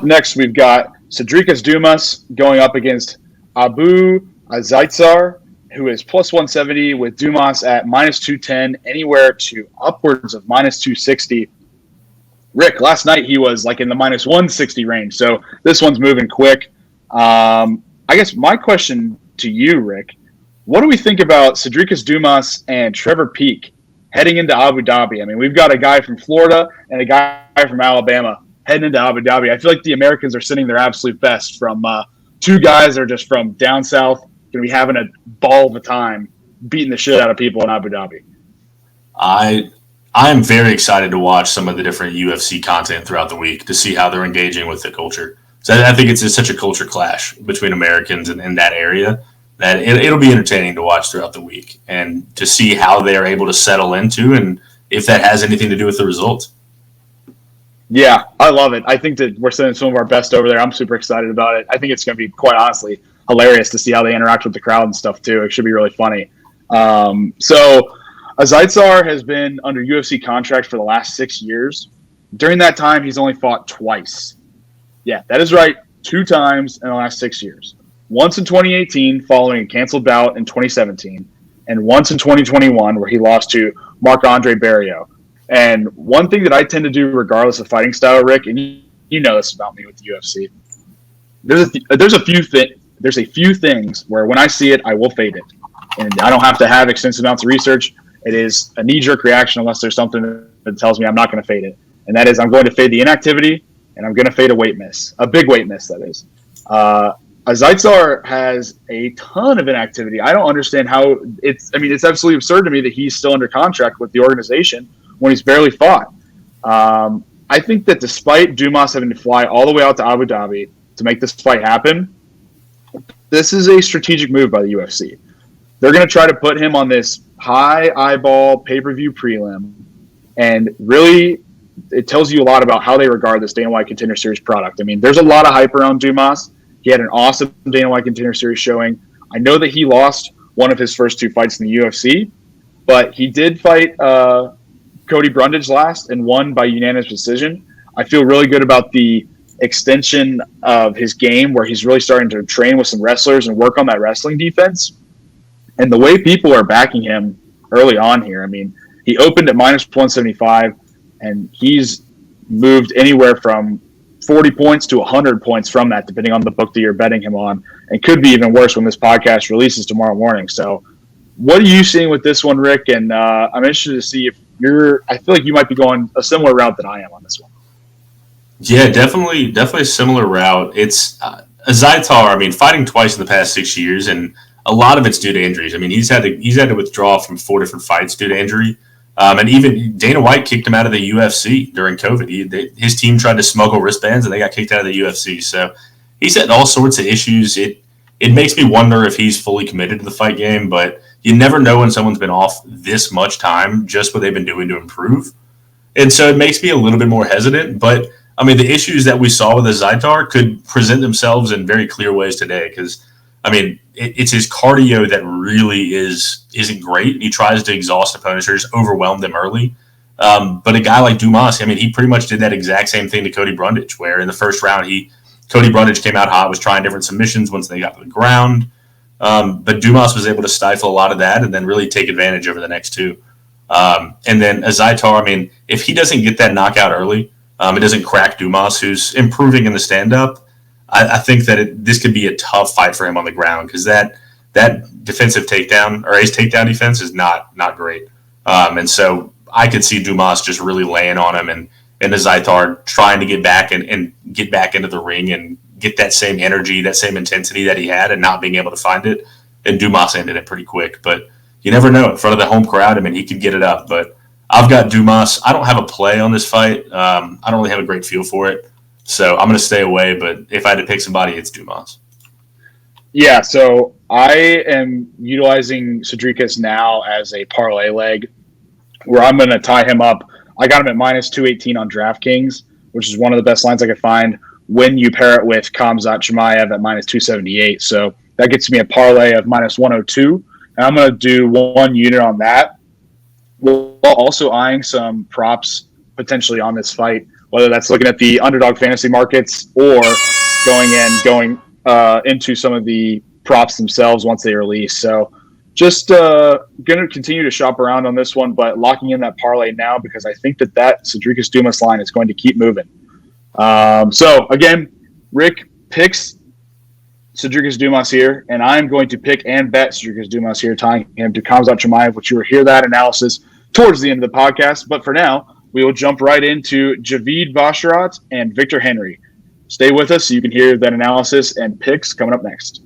next, we've got Sedriques Dumas going up against Abu Azaitar, who is plus 170 with Dumas at minus 210, anywhere to upwards of minus 260. Rick, last night he was like in the minus 160 range, so this one's moving quick. I guess my question to you, Rick, what do we think about Sedriques Dumas and Trevor Peek heading into Abu Dhabi? I mean, we've got a guy from Florida and a guy from Alabama heading into Abu Dhabi. I feel like the Americans are sending their absolute best from two guys that are just from down south, going to be having a ball of a time beating the shit out of people in Abu Dhabi. I am very excited to watch some of the different UFC content throughout the week to see how they're engaging with the culture. So I think it's just such a culture clash between Americans and in that area that it'll be entertaining to watch throughout the week and to see how they're able to settle into and if that has anything to do with the results. Yeah, I love it. I think that we're sending some of our best over there. I'm super excited about it. I think it's going to be, quite honestly, hilarious to see how they interact with the crowd and stuff, too. It should be really funny. So Azaitar has been under UFC contract for the last 6 years. During that time, he's only fought twice. Yeah, that is right. 2 times in the last 6 years. Once in 2018, following a canceled bout in 2017, and once in 2021, where he lost to Marc-Andre Barriault. And one thing that I tend to do, regardless of fighting style, Rick, and you know this about me with the UFC, there's a few things where when I see it, I will fade it, and I don't have to have extensive amounts of research. It is a knee-jerk reaction unless there's something that tells me I'm not going to fade it, and that is I'm going to fade the inactivity, and I'm going to fade a weight miss, a big weight miss, that is. Azaitar has a ton of inactivity. I don't understand how it's absolutely absurd to me that he's still under contract with the organization when he's barely fought. I think that despite Dumas having to fly all the way out to Abu Dhabi to make this fight happen, this is a strategic move by the UFC. They're going to try to put him on this high eyeball pay-per-view prelim, and really it tells you a lot about how they regard this Dana White Contender Series product. I mean, there's a lot of hype around Dumas. He had an awesome Dana White Contender Series showing. I know that he lost one of his first 2 fights in the UFC, but he did fight Cody Brundage last and won by unanimous decision. I feel really good about the extension of his game where he's really starting to train with some wrestlers and work on that wrestling defense. And the way people are backing him early on here, I mean, he opened at minus 175, and he's moved anywhere from 40 points to 100 points from that, depending on the book that you're betting him on, and could be even worse when this podcast releases tomorrow morning. So what are you seeing with this one, Rick? And I'm interested to see if I feel like you might be going a similar route that I am on this one. Yeah, definitely a similar route. It's Azaitar, I mean, fighting twice in the past 6 years, and a lot of it's due to injuries. I mean, he's had to withdraw from 4 different fights due to injury. And even Dana White kicked him out of the UFC during COVID. His team tried to smuggle wristbands, and they got kicked out of the UFC. So he's had all sorts of issues. It makes me wonder if he's fully committed to the fight game, but you never know when someone's been off this much time, just what they've been doing to improve. And so it makes me a little bit more hesitant. But, I mean, the issues that we saw with Azaitar could present themselves in very clear ways today because, I mean, it's his cardio that really isn't great. He tries to exhaust opponents or just overwhelm them early. But a guy like Dumas, I mean, he pretty much did that exact same thing to Cody Brundage, where in the first round, Cody Brundage came out hot, was trying different submissions once they got to the ground. But Dumas was able to stifle a lot of that and then really take advantage over the next 2. And then Azaitar, I mean, if he doesn't get that knockout early, it doesn't crack Dumas, who's improving in the stand-up, I think that this could be a tough fight for him on the ground because that defensive takedown or his takedown defense is not great. And so I could see Dumas just really laying on him and Azaitar trying to get back and get back into the ring and get that same energy, that same intensity that he had and not being able to find it. And Dumas ended it pretty quick. But you never know. In front of the home crowd, I mean, he could get it up. But I've got Dumas. I don't have a play on this fight. I don't really have a great feel for it. So I'm going to stay away. But if I had to pick somebody, it's Dumas. Yeah, so I am utilizing Sedriques now as a parlay leg where I'm going to tie him up. I got him at minus 218 on DraftKings, which is one of the best lines I could find when you pair it with Khamzat Chimaev at minus 278. So that gets me a parlay of minus 102. And I'm going to do 1 unit on that. We're also eyeing some props potentially on this fight. whether that's looking at the underdog fantasy markets or going into some of the props themselves once they release. So just going to continue to shop around on this one, but locking in that parlay now because I think that Sedriques Dumas line is going to keep moving. So again, Rick picks Sedriques Dumas here, and I'm going to pick and bet Sedriques Dumas here, tying him to Khamzat Chimaev, which you will hear that analysis towards the end of the podcast. But for now, we will jump right into Javid Basharat and Victor Henry. Stay with us so you can hear that analysis and picks coming up next.